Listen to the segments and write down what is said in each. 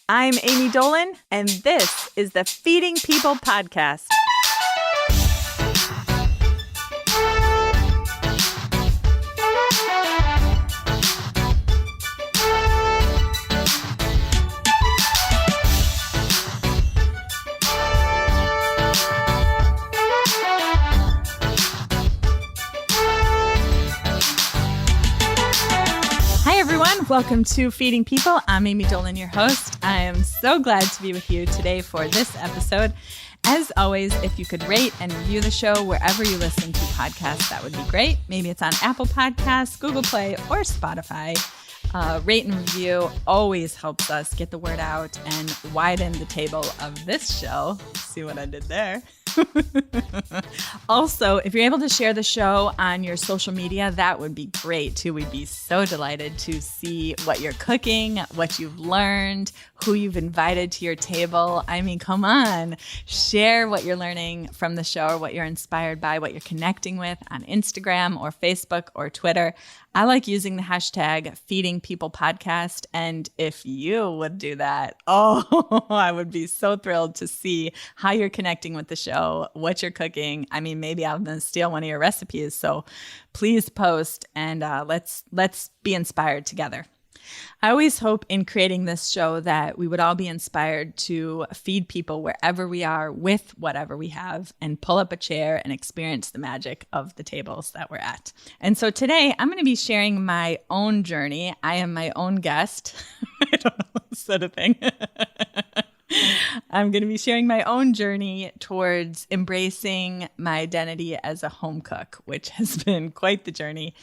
I'm Amy Dolan, and this is the Feeding People podcast. Welcome to Feeding People. I'm Amy Dolan, your host. I am so glad to be with you today for this episode. As always, if you could rate and review the show wherever you listen to podcasts, that would be great. Maybe it's on Apple Podcasts, Google Play, or Spotify. Rate and review always helps us get the word out and widen the table of this show. See what I did there? Also, if you're able to share the show on your social media, that would be great too. We'd be so delighted to see what you're cooking, what you've learned, who you've invited to your table. I mean, come on, share what you're learning from the show or what you're inspired by, what you're connecting with on Instagram or Facebook or Twitter. I like using the hashtag Feeding People Podcast. And if you would do that, I would be so thrilled to see how you're connecting with the show, what you're cooking. I mean, maybe I'm going to steal one of your recipes. So please post and let's be inspired together. I always hope in creating this show that we would all be inspired to feed people wherever we are with whatever we have and pull up a chair and experience the magic of the tables that we're at. And so today I'm going to be sharing my own journey. I am my own guest. I don't know, is that a thing? I'm going to be sharing my own journey towards embracing my identity as a home cook, which has been quite the journey.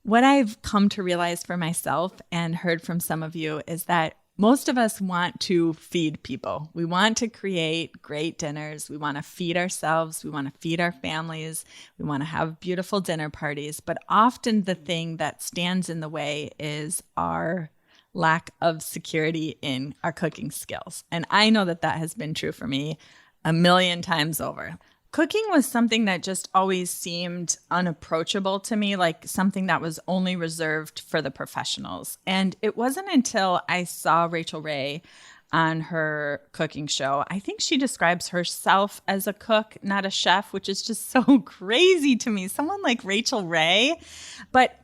What I've come to realize for myself and heard from some of you is that most of us want to feed people. We want to create great dinners. We want to feed ourselves. We want to feed our families. We want to have beautiful dinner parties. But often the thing that stands in the way is our lack of security in our cooking skills. And I know that that has been true for me a million times over. Cooking was something that just always seemed unapproachable to me, like something that was only reserved for the professionals. And it wasn't until I saw Rachel Ray on her cooking show. I think she describes herself as a cook, not a chef, which is just so crazy to me. Someone like Rachel Ray. But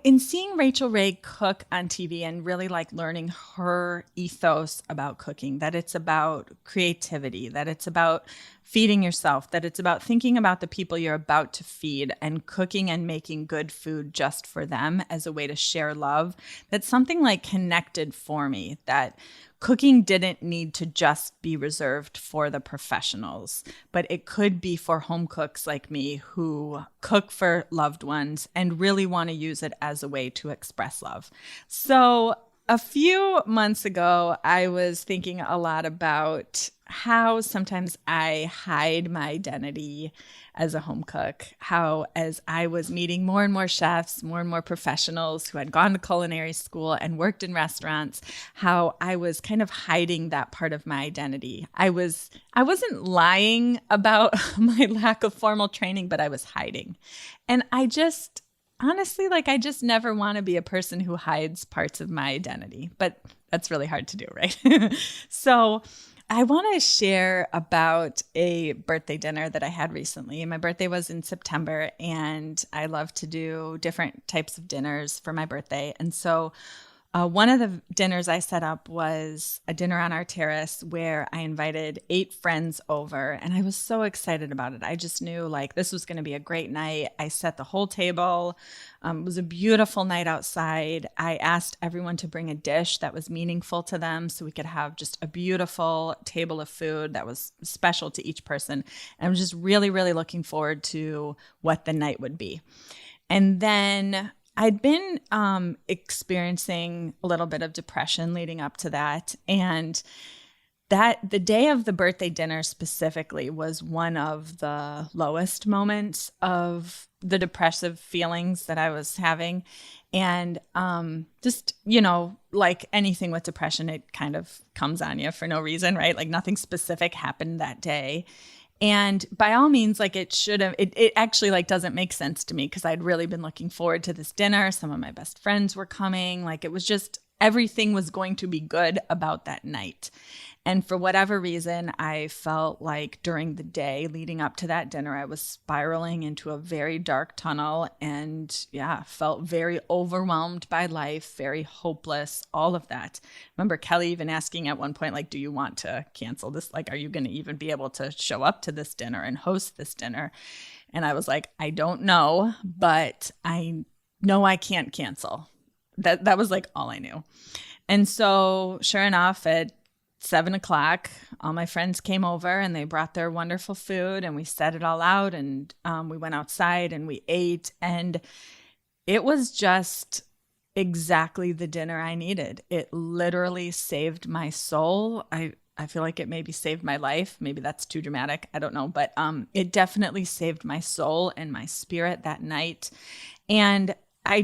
in seeing Rachel Ray cook on TV and really like learning her ethos about cooking, that it's about creativity, that it's about feeding yourself, that it's about thinking about the people you're about to feed and cooking and making good food just for them as a way to share love, that's something like connected for me, that cooking didn't need to just be reserved for the professionals, but it could be for home cooks like me who cook for loved ones and really want to use it as a way to express love. So a few months ago, I was thinking a lot about how sometimes I hide my identity as a home cook, how as I was meeting more and more chefs, more and more professionals who had gone to culinary school and worked in restaurants, how I was kind of hiding that part of my identity. I wasn't lying about my lack of formal training, but I was hiding. And honestly, I just never want to be a person who hides parts of my identity, but that's really hard to do, right? So I want to share about a birthday dinner that I had recently. My birthday was in September, and I love to do different types of dinners for my birthday. And so one of the dinners I set up was a dinner on our terrace where I invited 8 friends over, and I was so excited about it. I just knew this was going to be a great night. I set the whole table. It was a beautiful night outside. I asked everyone to bring a dish that was meaningful to them so we could have just a beautiful table of food that was special to each person. And I was just really, really looking forward to what the night would be. And then I'd been experiencing a little bit of depression leading up to that. And that the day of the birthday dinner specifically was one of the lowest moments of the depressive feelings that I was having. And just, like anything with depression, it kind of comes on you for no reason, right? Like nothing specific happened that day. And by all means, it actually doesn't make sense to me because I'd really been looking forward to this dinner. Some of my best friends were coming. It was just everything was going to be good about that night. And for whatever reason, I felt like during the day leading up to that dinner, I was spiraling into a very dark tunnel and felt very overwhelmed by life, very hopeless, all of that. Remember Kelly even asking at one point, like, do you want to cancel this? Like, are you going to even be able to show up to this dinner and host this dinner? And I was like, I don't know, but I know I can't cancel. That was like all I knew. And so sure enough, at 7:00, all my friends came over and they brought their wonderful food and we set it all out and we went outside and we ate, and it was just exactly the dinner I needed. It literally saved my soul. I feel like it maybe saved my life. Maybe that's too dramatic. I don't know. But it definitely saved my soul and my spirit that night. And I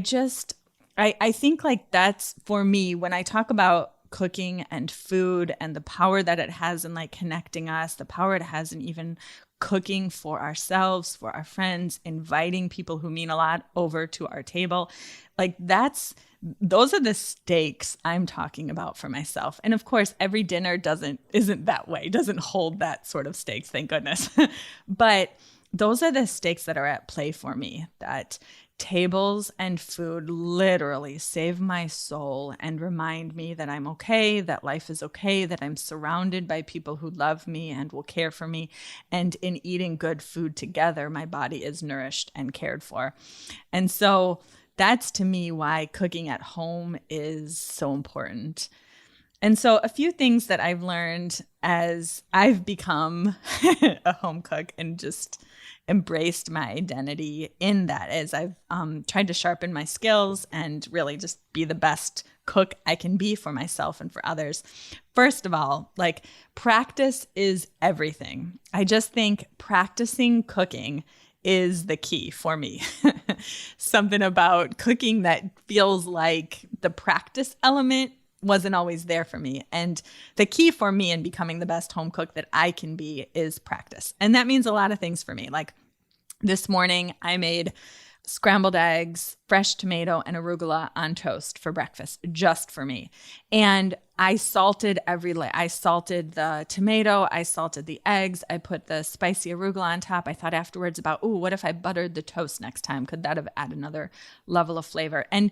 think like that's for me when I talk about cooking and food and the power that it has in like connecting us, the power it has in even cooking for ourselves, for our friends, inviting people who mean a lot over to our table. Like those are the stakes I'm talking about for myself. And of course, every dinner isn't that way, doesn't hold that sort of stakes, thank goodness. But those are the stakes that are at play for me, that tables and food literally save my soul and remind me that I'm okay, that life is okay, that I'm surrounded by people who love me and will care for me. And in eating good food together, my body is nourished and cared for. And so that's to me why cooking at home is so important. And so a few things that I've learned as I've become a home cook and just embraced my identity in that, as I've tried to sharpen my skills and really just be the best cook I can be for myself and for others. First of all, like practice is everything. I just think practicing cooking is the key for me. Something about cooking that feels like the practice element wasn't always there for me. And the key for me in becoming the best home cook that I can be is practice. And that means a lot of things for me. Like this morning, I made scrambled eggs, fresh tomato, and arugula on toast for breakfast, just for me. And I salted I salted the tomato, I salted the eggs, I put the spicy arugula on top. I thought afterwards about, what if I buttered the toast next time? Could that have added another level of flavor? And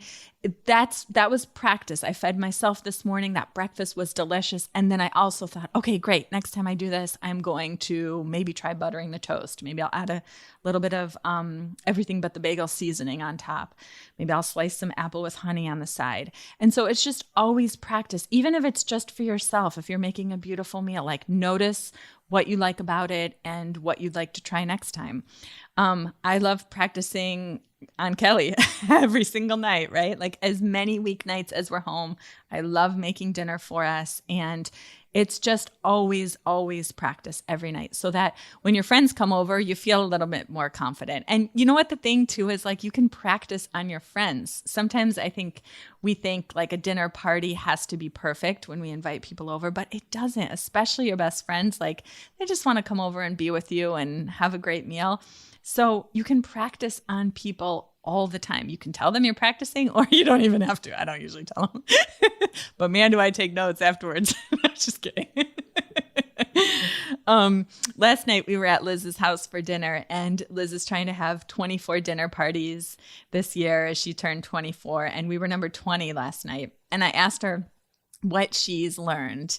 that was practice. I fed myself this morning. That breakfast was delicious. And then I also thought, okay, great. Next time I do this, I'm going to maybe try buttering the toast. Maybe I'll add a little bit of everything but the bagel seasoning on top. Maybe I'll slice some apple with honey on the side. And so it's just always practice, even if it's just for yourself. If you're making a beautiful meal, like notice what you like about it and what you'd like to try next time. I love practicing on Kelly every single night, right? Like as many weeknights as we're home. I love making dinner for us. And it's just always, always practice every night so that when your friends come over, you feel a little bit more confident. And you know what the thing too is, like, you can practice on your friends. Sometimes I think we think like a dinner party has to be perfect when we invite people over, but it doesn't, especially your best friends. Like they just want to come over and be with you and have a great meal. So you can practice on people all the time. You can tell them you're practicing, or you don't even have to. I don't usually tell them. But man, do I take notes afterwards. Just kidding. Last night we were at Liz's house for dinner, and Liz is trying to have 24 dinner parties this year as she turned 24. And we were number 20 last night. And I asked her what she's learned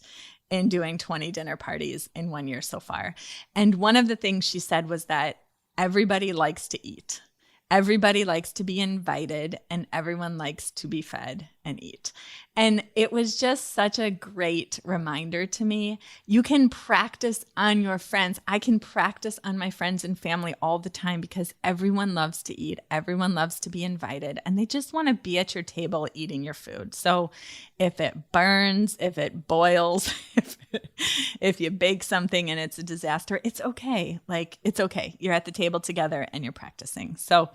in doing 20 dinner parties in 1 year so far. And one of the things she said was that everybody likes to eat. Everybody likes to be invited, and everyone likes to be fed and eat. And it was just such a great reminder to me. You can practice on your friends. I can practice on my friends and family all the time because everyone loves to eat. Everyone loves to be invited, and they just want to be at your table eating your food. So if it burns, if it boils, if you bake something and it's a disaster, it's okay. Like, it's okay. You're at the table together and you're practicing. So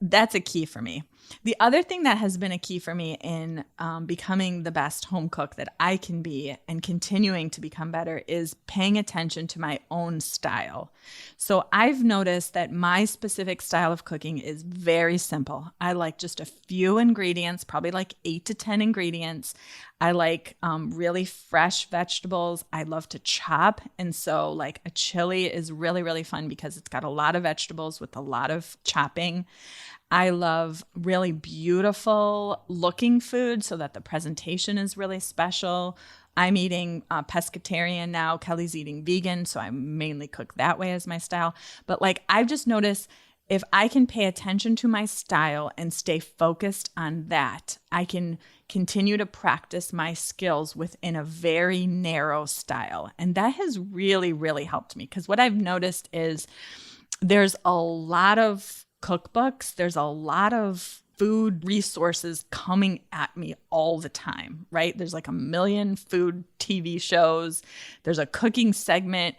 that's a key for me. The other thing that has been a key for me in becoming the best home cook that I can be and continuing to become better is paying attention to my own style. So I've noticed that my specific style of cooking is very simple. I like just a few ingredients, probably like 8 to 10 ingredients. I like really fresh vegetables. I love to chop. And so like a chili is really, really fun because it's got a lot of vegetables with a lot of chopping. I love really beautiful looking food so that the presentation is really special. I'm eating pescatarian now. Kelly's eating vegan, so I mainly cook that way as my style. But like I've just noticed if I can pay attention to my style and stay focused on that, I can continue to practice my skills within a very narrow style. And that has really, really helped me because what I've noticed is there's a lot of cookbooks, there's a lot of food resources coming at me all the time, right? There's like a million food TV shows. There's a cooking segment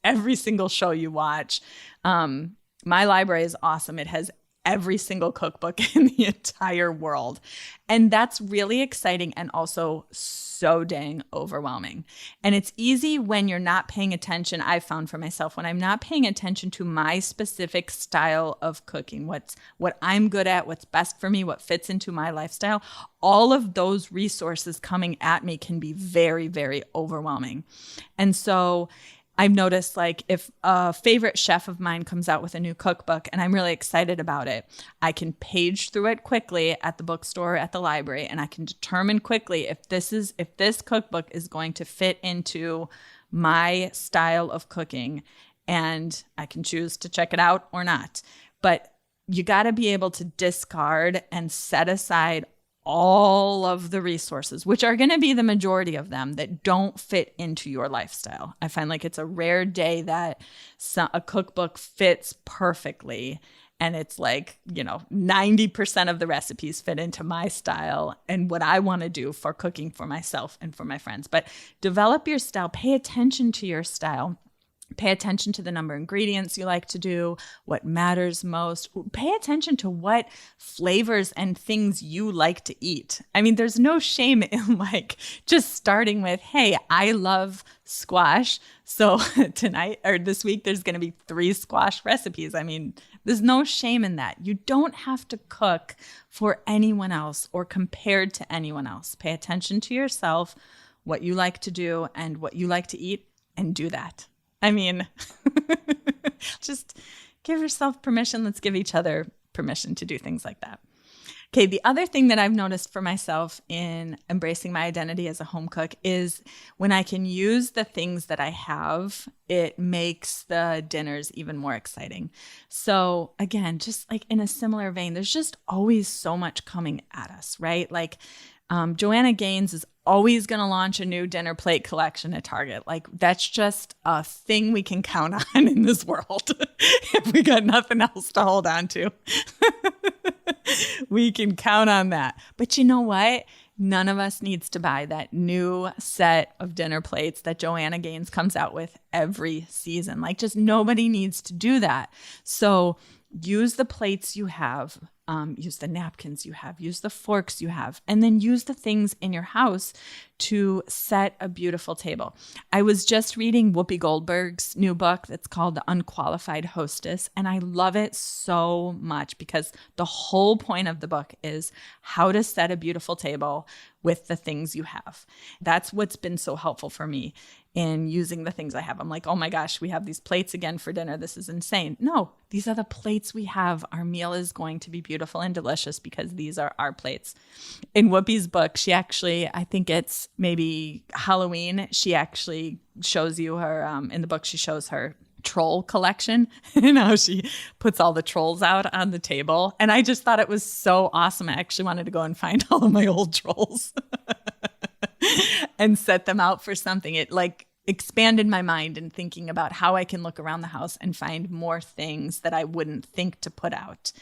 every single show you watch. My library is awesome. It has every single cookbook in the entire world. And that's really exciting and also so dang overwhelming. And it's easy when you're not paying attention. I've found for myself when I'm not paying attention to my specific style of cooking, what I'm good at, what's best for me, what fits into my lifestyle, all of those resources coming at me can be very, very overwhelming. And so I've noticed like if a favorite chef of mine comes out with a new cookbook and I'm really excited about it, I can page through it quickly at the bookstore, at the library, and I can determine quickly if this cookbook is going to fit into my style of cooking, and I can choose to check it out or not. But you got to be able to discard and set aside all of the resources, which are going to be the majority of them, that don't fit into your lifestyle. I find like it's a rare day that a cookbook fits perfectly. And it's like, 90% of the recipes fit into my style and what I want to do for cooking for myself and for my friends. But develop your style, pay attention to your style. Pay attention to the number of ingredients you like to do, what matters most. Pay attention to what flavors and things you like to eat. I mean, there's no shame in like just starting with, hey, I love squash. So tonight or this week, there's going to be 3 squash recipes. I mean, there's no shame in that. You don't have to cook for anyone else or compared to anyone else. Pay attention to yourself, what you like to do and what you like to eat, and do that. I mean, just give yourself permission. Let's give each other permission to do things like that. Okay, the other thing that I've noticed for myself in embracing my identity as a home cook is when I can use the things that I have, it makes the dinners even more exciting. So again, just like in a similar vein, there's just always so much coming at us, right? Like Joanna Gaines is always going to launch a new dinner plate collection at Target. Like that's just a thing we can count on in this world. If we got nothing else to hold on to, we can count on that. But you know what? None of us needs to buy that new set of dinner plates that Joanna Gaines comes out with every season. Like just nobody needs to do that. So use the plates you have. Use the napkins you have, use the forks you have, and then use the things in your house to set a beautiful table. I was just reading Whoopi Goldberg's new book that's called The Unqualified Hostess, and I love it so much because the whole point of the book is how to set a beautiful table with the things you have. That's what's been so helpful for me in using the things I have. I'm like, oh my gosh, we have these plates again for dinner. This is insane. No, these are the plates we have. Our meal is going to be beautiful and delicious because these are our plates. In Whoopi's book, she actually, I think it's maybe Halloween, she actually shows you her, in the book, she shows her troll collection and how she puts all the trolls out on the table. And I just thought it was so awesome. I actually wanted to go and find all of my old trolls and set them out for something. It like expanded my mind in thinking about how I can look around the house and find more things that I wouldn't think to put out.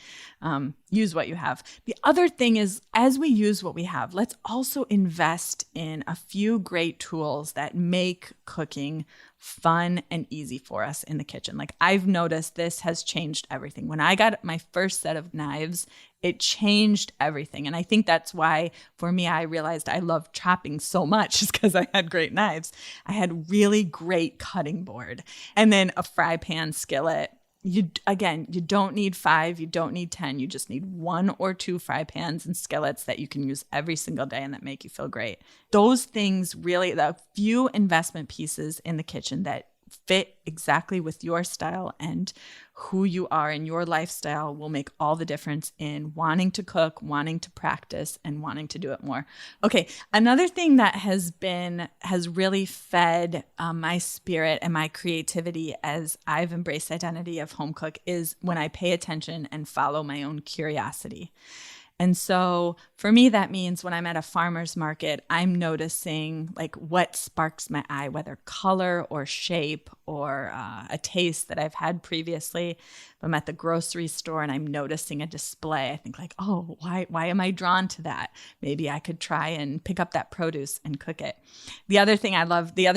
Use what you have. The other thing is, as we use what we have, let's also invest in a few great tools that make cooking fun and easy for us in the kitchen. Like I've noticed this has changed everything. When I got my first set of knives, it changed everything. And I think that's why for me, I realized I love chopping so much is because I had great knives. I had really great cutting board and then a fry pan skillet. You don't need 5, you don't need 10, you just need 1 or 2 fry pans and skillets that you can use every single day and that make you feel great. Those things really, the few investment pieces in the kitchen that fit exactly with your style and who you are and your lifestyle will make all the difference in wanting to cook, wanting to practice, and wanting to do it more. Okay, another thing that has really fed my spirit and my creativity as I've embraced identity of home cook is when I pay attention and follow my own curiosity. And so for me, that means when I'm at a farmer's market, I'm noticing like what sparks my eye, whether color or shape or a taste that I've had previously. If I'm at the grocery store and I'm noticing a display, I think like, oh, why am I drawn to that? Maybe I could try and pick up that produce and cook it. The other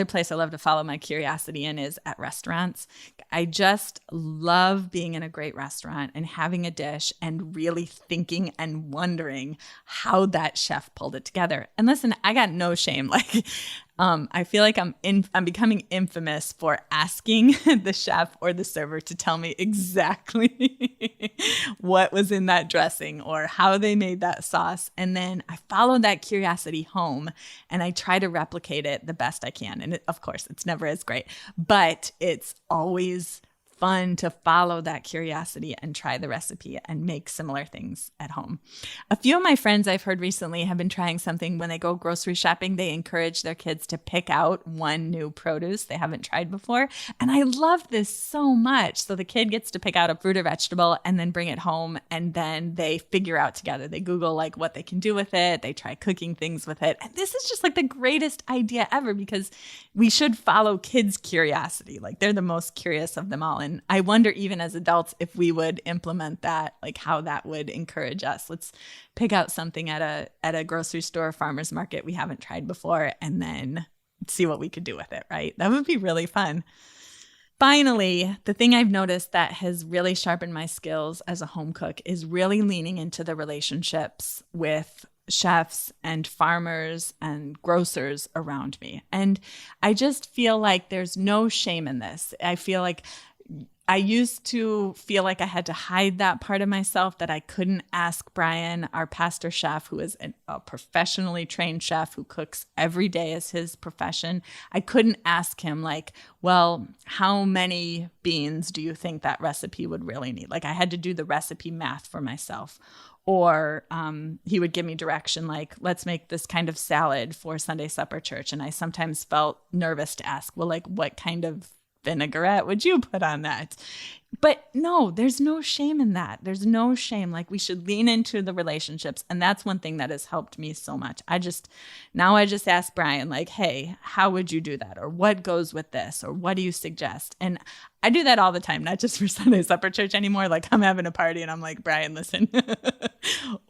place I love to follow my curiosity in is at restaurants. I just love being in a great restaurant and having a dish and really thinking and wondering how that chef pulled it together. And listen, I got no shame. Like, I feel like I'm becoming infamous for asking the chef or the server to tell me exactly what was in that dressing or how they made that sauce. And then I follow that curiosity home and I try to replicate it the best I can. And of course, it's never as great, but it's always fun to follow that curiosity and try the recipe and make similar things at home. A few of my friends I've heard recently have been trying something when they go grocery shopping. They encourage their kids to pick out one new produce they haven't tried before. And I love this so much. So the kid gets to pick out a fruit or vegetable and then bring it home. And then they figure out together. They Google like what they can do with it. They try cooking things with it. And this is just like the greatest idea ever because we should follow kids' curiosity. Like they're the most curious of them all. And I wonder even as adults if we would implement that, like how that would encourage us. Let's pick out something at a grocery store, farmer's market we haven't tried before and then see what we could do with it, right? That would be really fun. Finally, the thing I've noticed that has really sharpened my skills as a home cook is really leaning into the relationships with chefs and farmers and grocers around me. And I just feel like there's no shame in this. I feel like I used to feel like I had to hide that part of myself, that I couldn't ask Brian, our pastor chef, who is a professionally trained chef who cooks every day as his profession. I couldn't ask him like, well, how many beans do you think that recipe would really need? Like I had to do the recipe math for myself. Or he would give me direction like, let's make this kind of salad for Sunday supper church. And I sometimes felt nervous to ask, well, like what kind of vinaigrette would you put on that? But no, there's no shame in that. There's no shame. Like we should lean into the relationships. And that's one thing that has helped me so much. I just ask Brian like, hey, how would you do that? Or what goes with this? Or what do you suggest? And I do that all the time, not just for Sunday supper church anymore. Like I'm having a party and I'm like, Brian, listen,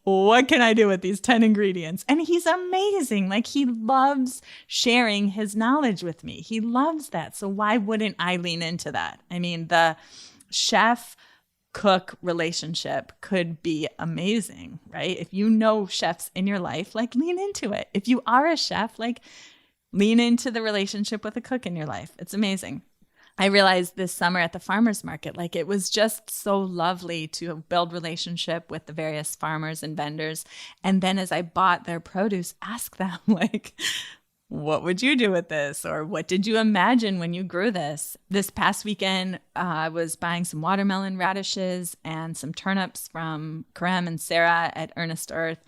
what can I do with these 10 ingredients? And he's amazing. Like he loves sharing his knowledge with me. He loves that. So why wouldn't I lean into that? I mean, the chef cook relationship could be amazing, right? If you know chefs in your life, like lean into it. If you are a chef, like lean into the relationship with a cook in your life. It's amazing. I realized this summer at the farmer's market, like it was just so lovely to build relationship with the various farmers and vendors. And then as I bought their produce, ask them like, what would you do with this? Or what did you imagine when you grew this? This past weekend, I was buying some watermelon radishes and some turnips from Karem and Sarah at Earnest Earth.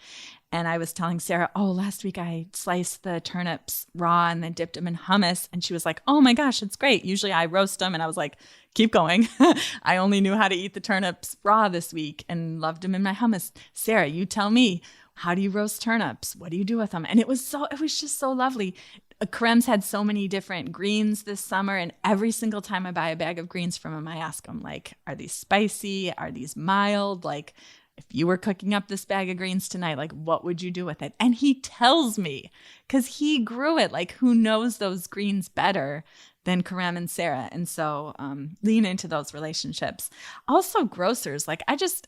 And I was telling Sarah, oh, last week I sliced the turnips raw and then dipped them in hummus. And she was like, oh my gosh, it's great. Usually I roast them. And I was like, keep going. I only knew how to eat the turnips raw this week and loved them in my hummus. Sarah, you tell me. How do you roast turnips? What do you do with them? And it was just so lovely. Karem's had so many different greens this summer. And every single time I buy a bag of greens from him, I ask him like, are these spicy? Are these mild? Like, if you were cooking up this bag of greens tonight, like what would you do with it? And he tells me because he grew it. Like who knows those greens better than Karem and Sarah? And so lean into those relationships. Also grocers. Like I just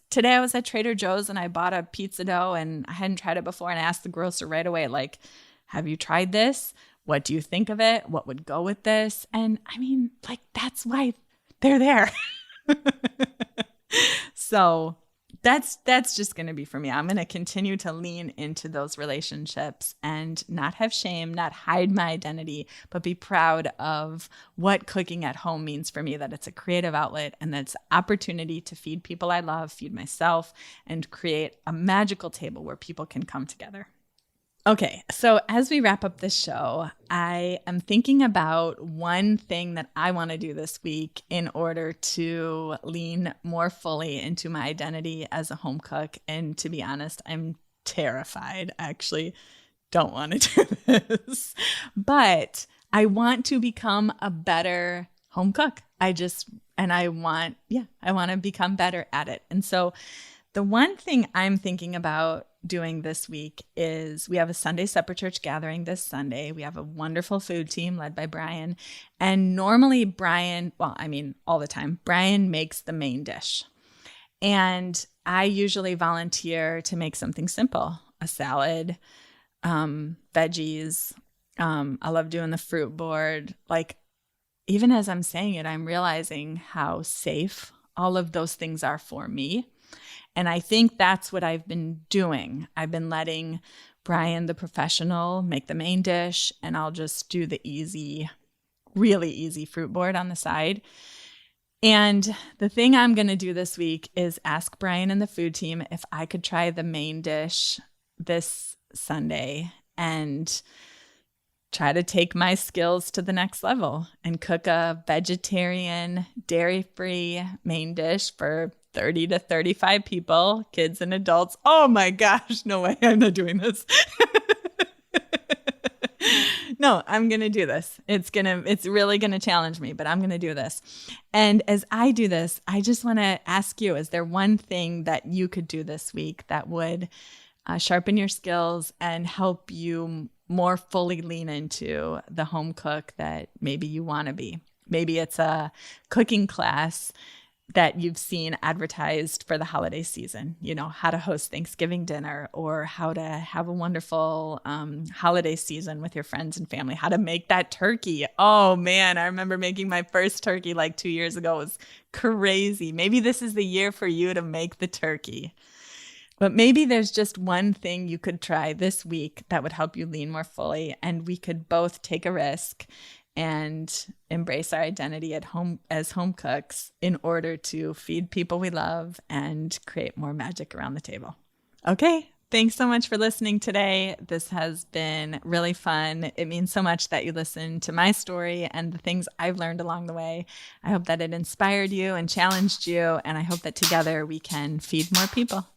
today I was at Trader Joe's and I bought a pizza dough and I hadn't tried it before. And I asked the grocer right away, like, have you tried this? What do you think of it? What would go with this? And I mean, like, that's why they're there. So that's just going to be for me. I'm going to continue to lean into those relationships and not have shame, not hide my identity, but be proud of what cooking at home means for me, that it's a creative outlet and that's opportunity to feed people I love, feed myself, and create a magical table where people can come together. Okay, so as we wrap up this show, I am thinking about one thing that I want to do this week in order to lean more fully into my identity as a home cook. And to be honest, I'm terrified. I actually don't want to do this, but I want to become a better home cook. I want to become better at it. And so the one thing I'm thinking about doing this week is we have a Sunday Supper Church gathering this Sunday. We have a wonderful food team led by Brian. And normally all the time, Brian makes the main dish. And I usually volunteer to make something simple, a salad, veggies. I love doing the fruit board. Like, even as I'm saying it, I'm realizing how safe all of those things are for me. And I think that's what I've been doing. I've been letting Brian, the professional, make the main dish, and I'll just do the easy, really easy fruit board on the side. And the thing I'm going to do this week is ask Brian and the food team if I could try the main dish this Sunday and try to take my skills to the next level and cook a vegetarian, dairy-free main dish for 30 to 35 people, kids and adults. Oh my gosh, no way, I'm not doing this. No, I'm going to do this. It's really going to challenge me, but I'm going to do this. And as I do this, I just want to ask you, is there one thing that you could do this week that would sharpen your skills and help you more fully lean into the home cook that maybe you want to be? Maybe it's a cooking class that you've seen advertised for the holiday season, how to host Thanksgiving dinner or how to have a wonderful holiday season with your friends and family, how to make that turkey. Oh man, I remember making my first turkey like 2 years ago. It was crazy. Maybe this is the year for you to make the turkey. But maybe there's just one thing you could try this week that would help you lean more fully, and we could both take a risk and embrace our identity at home as home cooks in order to feed people we love and create more magic around the table. Okay, thanks so much for listening today. This has been really fun. It means so much that you listen to my story and the things I've learned along the way. I hope that it inspired you and challenged you, and I hope that together we can feed more people.